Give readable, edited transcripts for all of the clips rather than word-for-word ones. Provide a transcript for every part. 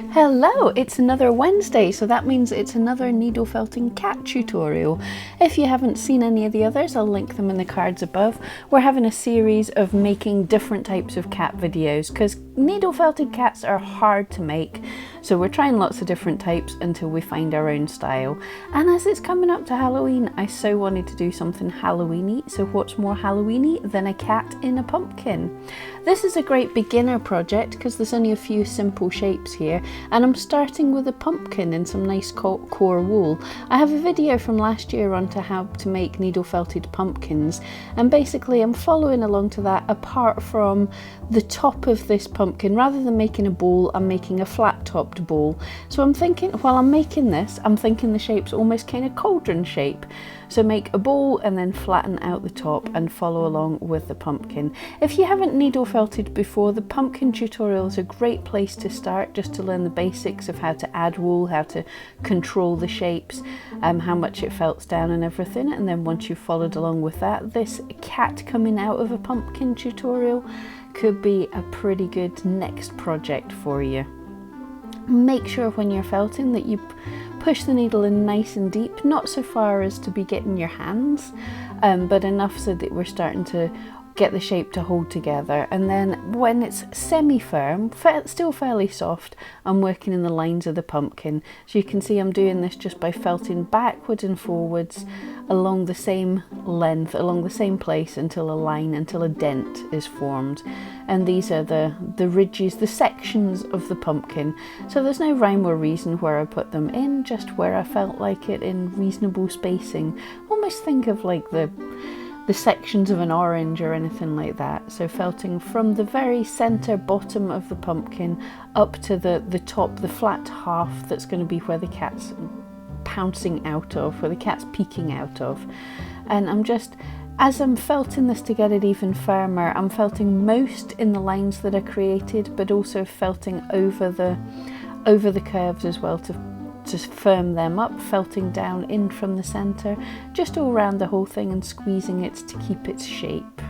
Hello, it's another Wednesday, so that means it's another needle felting cat tutorial. If you haven't seen any of the others, I'll link them in the cards above. We're having a series of making different types of cat videos because needle felted cats are hard to make. So we're trying lots of different types until we find our own style. And as it's coming up to Halloween, I so wanted to do something Halloween-y. So what's more Halloween-y than a cat in a pumpkin? This is a great beginner project because there's only a few simple shapes here, and I'm starting with a pumpkin in some nice core wool. I have a video from last year on to how to make needle felted pumpkins, and basically I'm following along to that apart from the top of this pumpkin. Rather than making a ball, I'm making a flat topped ball. So I'm thinking, while I'm making this, I'm thinking the shape's almost kind of cauldron shape. So make a ball and then flatten out the top and follow along with the pumpkin. If you haven't needle felted before, the pumpkin tutorial is a great place to start, just to learn the basics of how to add wool, how to control the shapes, how much it felts down and everything. And then once you've followed along with that, this cat coming out of a pumpkin tutorial could be a pretty good next project for you. Make sure when you're felting that you push the needle in nice and deep, not so far as to be getting your hands, but enough so that we're starting to get the shape to hold together. And then when it's semi-firm, still fairly soft, I'm working in the lines of the pumpkin. So you can see I'm doing this just by felting backwards and forwards along the same length, along the same place until a dent is formed. And these are the ridges, the sections of the pumpkin. So there's no rhyme or reason where I put them in, just where I felt like it in reasonable spacing. Almost think of like the sections of an orange or anything like that. So felting from the very center bottom of the pumpkin up to the top, the flat half that's going to be where the cat's pouncing out of, where the cat's peeking out of. And I'm just, as I'm felting this to get it even firmer, I'm felting most in the lines that are created, but also felting over the curves as well to firm them up, felting down in from the center, just all around the whole thing and squeezing it to keep its shape.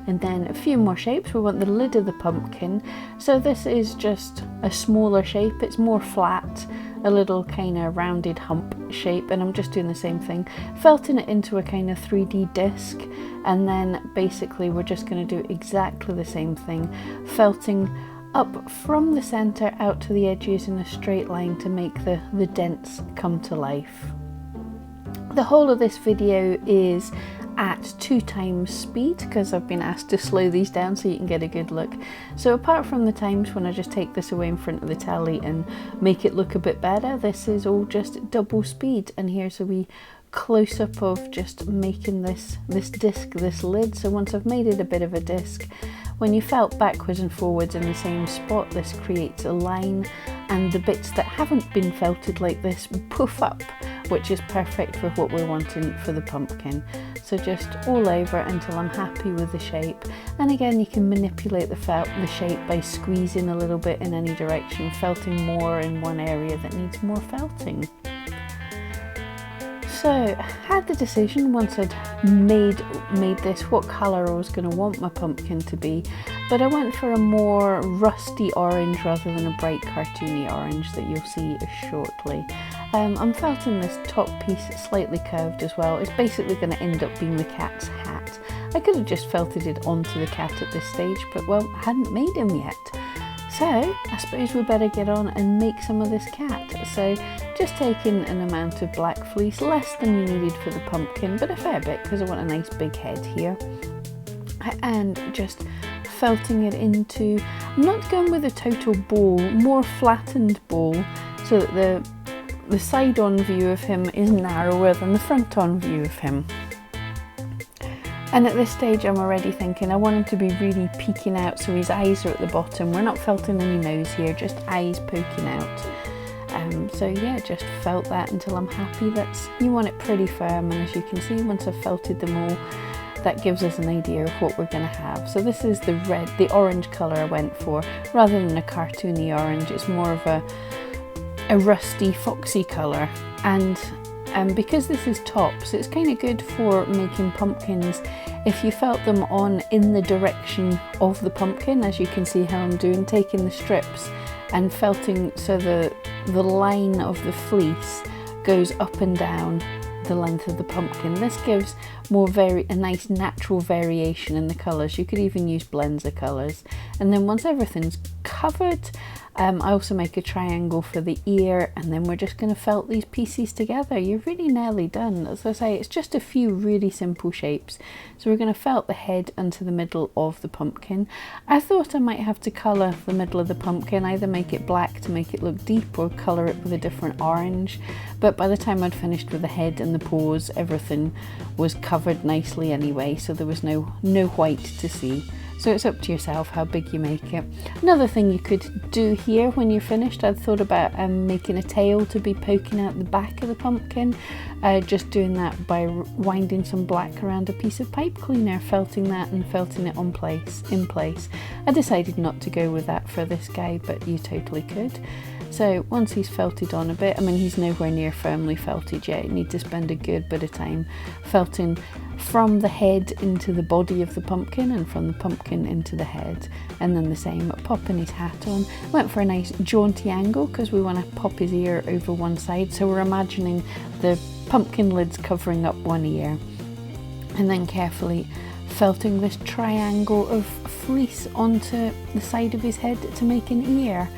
And then a few more shapes. We want the lid of the pumpkin. So this is just a smaller shape. It's more flat, a little kind of rounded hump shape, and I'm just doing the same thing, felting it into a kind of 3D disc. And then basically we're just going to do exactly the same thing, felting up from the center out to the edges in a straight line to make the dents come to life. The whole of this video is at 2x speed because I've been asked to slow these down so you can get a good look. So apart from the times when I just take this away in front of the tally and make it look a bit better, this is all just double speed. And here's a wee close-up of just making this disc, this lid. So once I've made it a bit of a disc, when you felt backwards and forwards in the same spot, this creates a line, and the bits that haven't been felted like this poof up, which is perfect for what we're wanting for the pumpkin. So just all over until I'm happy with the shape. And again, you can manipulate the shape by squeezing a little bit in any direction, felting more in one area that needs more felting. So I had the decision once I'd made this what colour I was going to want my pumpkin to be, but I went for a more rusty orange rather than a bright cartoony orange that you'll see shortly. I'm felting this top piece slightly curved as well. It's basically going to end up being the cat's hat. I could have just felted it onto the cat at this stage, but well, I hadn't made him yet. So I suppose we better get on and make some of this cat. So just taking an amount of black fleece, less than you needed for the pumpkin, but a fair bit because I want a nice big head here. And just felting it into, I'm not going with a total ball, more flattened ball, so that the side-on view of him is narrower than the front-on view of him. And at this stage I'm already thinking I want him to be really peeking out, so his eyes are at the bottom. We're not felting any nose here, just eyes poking out. So yeah, just felt that until I'm happy. You want it pretty firm, and as you can see, once I've felted them all, that gives us an idea of what we're going to have. So this is the orange colour I went for, rather than a cartoony orange. It's more of a rusty, foxy colour. And because this is tops, it's kind of good for making pumpkins if you felt them on in the direction of the pumpkin, as you can see how I'm doing, taking the strips and felting so the line of the fleece goes up and down the length of the pumpkin. This gives a nice natural variation in the colours. You could even use blends of colours. And then once everything's covered, I also make a triangle for the ear, and then we're just going to felt these pieces together. You're really nearly done. As I say, it's just a few really simple shapes. So we're going to felt the head into the middle of the pumpkin. I thought I might have to colour the middle of the pumpkin, either make it black to make it look deep or colour it with a different orange. But by the time I'd finished with the head and the paws, everything was covered nicely anyway, so there was no white to see. So it's up to yourself how big you make it. Another thing you could do here when you're finished, I'd thought about making a tail to be poking out the back of the pumpkin. Just doing that by winding some black around a piece of pipe cleaner, felting that and felting it in place. I decided not to go with that for this guy, but you totally could. So once he's felted on a bit, I mean, he's nowhere near firmly felted yet. You need to spend a good bit of time felting from the head into the body of the pumpkin and from the pumpkin into the head. And then the same, popping his hat on. Went for a nice jaunty angle because we want to pop his ear over one side. So we're imagining the pumpkin lids covering up one ear. And then carefully felting this triangle of fleece onto the side of his head to make an ear.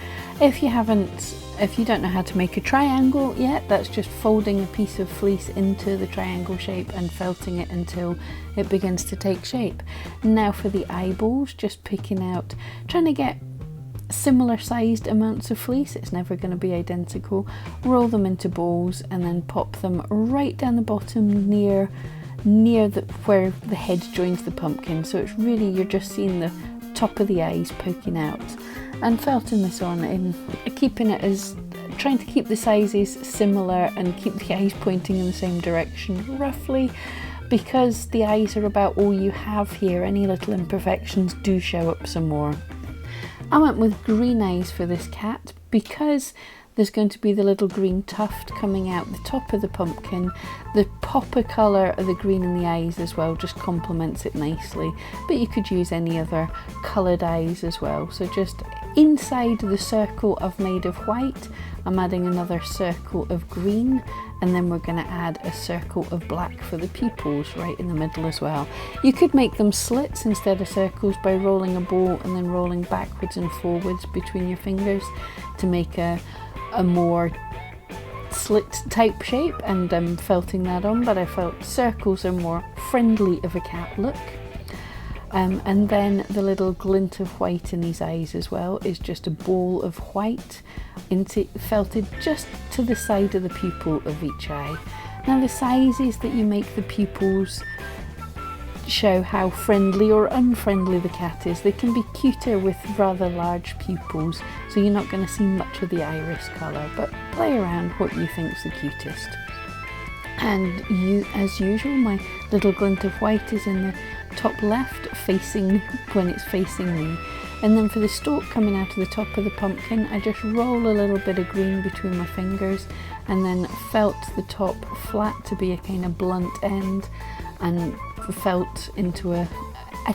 If you don't know how to make a triangle yet, that's just folding a piece of fleece into the triangle shape and felting it until it begins to take shape. Now for the eyeballs, just picking out, trying to get similar sized amounts of fleece. It's never going to be identical. Roll them into balls and then pop them right down the bottom near where the head joins the pumpkin. So it's really, you're just seeing the top of the eyes poking out. And felting this on in keeping it as, trying to keep the sizes similar and keep the eyes pointing in the same direction roughly, because the eyes are about all you have here. Any little imperfections do show up some more. I went with green eyes for this cat because there's going to be the little green tuft coming out the top of the pumpkin. The popper colour of the green in the eyes as well just complements it nicely, but you could use any other coloured eyes as well. So just inside the circle I've made of white, I'm adding another circle of green, and then we're going to add a circle of black for the pupils right in the middle as well. You could make them slits instead of circles by rolling a ball and then rolling backwards and forwards between your fingers to make a more slit type shape, and I'm felting that on, but I felt circles are more friendly of a cat look. And then the little glint of white in his eyes as well is just a ball of white felted just to the side of the pupil of each eye. Now the sizes that you make the pupils show how friendly or unfriendly the cat is. They can be cuter with rather large pupils, so you're not going to see much of the iris colour, but play around what you think's the cutest. And as usual, my little glint of white is in the top left, when it's facing me. And then for the stalk coming out of the top of the pumpkin, I just roll a little bit of green between my fingers and then felt the top flat to be a kind of blunt end, and felt into a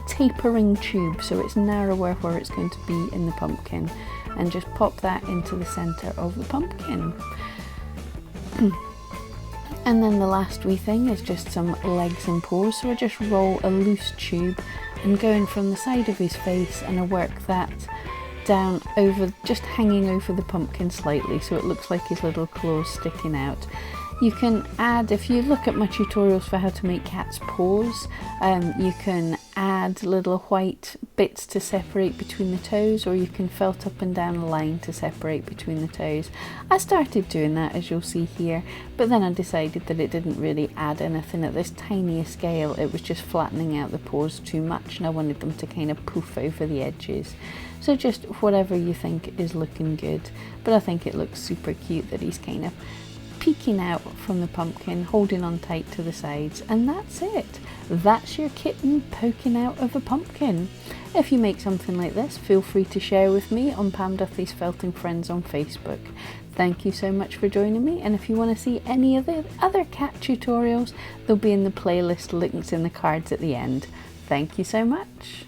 tapering tube so it's narrower where it's going to be in the pumpkin, and just pop that into the centre of the pumpkin. And then the last wee thing is just some legs and paws, so I just roll a loose tube and go in from the side of his face, and I work that down over, just hanging over the pumpkin slightly so it looks like his little claws sticking out. You can add, if you look at my tutorials for how to make cat's paws, you can add little white bits to separate between the toes, or you can felt up and down a line to separate between the toes. I started doing that, as you'll see here, but then I decided that it didn't really add anything at this tiny a scale. It was just flattening out the paws too much, and I wanted them to kind of poof over the edges. So just whatever you think is looking good, but I think it looks super cute that he's kind of peeking out from the pumpkin, holding on tight to the sides, and that's it. That's your kitten poking out of a pumpkin. If you make something like this, feel free to share with me on Pam Duthie's Felting Friends on Facebook. Thank you so much for joining me, and if you want to see any of the other cat tutorials, they'll be in the playlist links in the cards at the end. Thank you so much.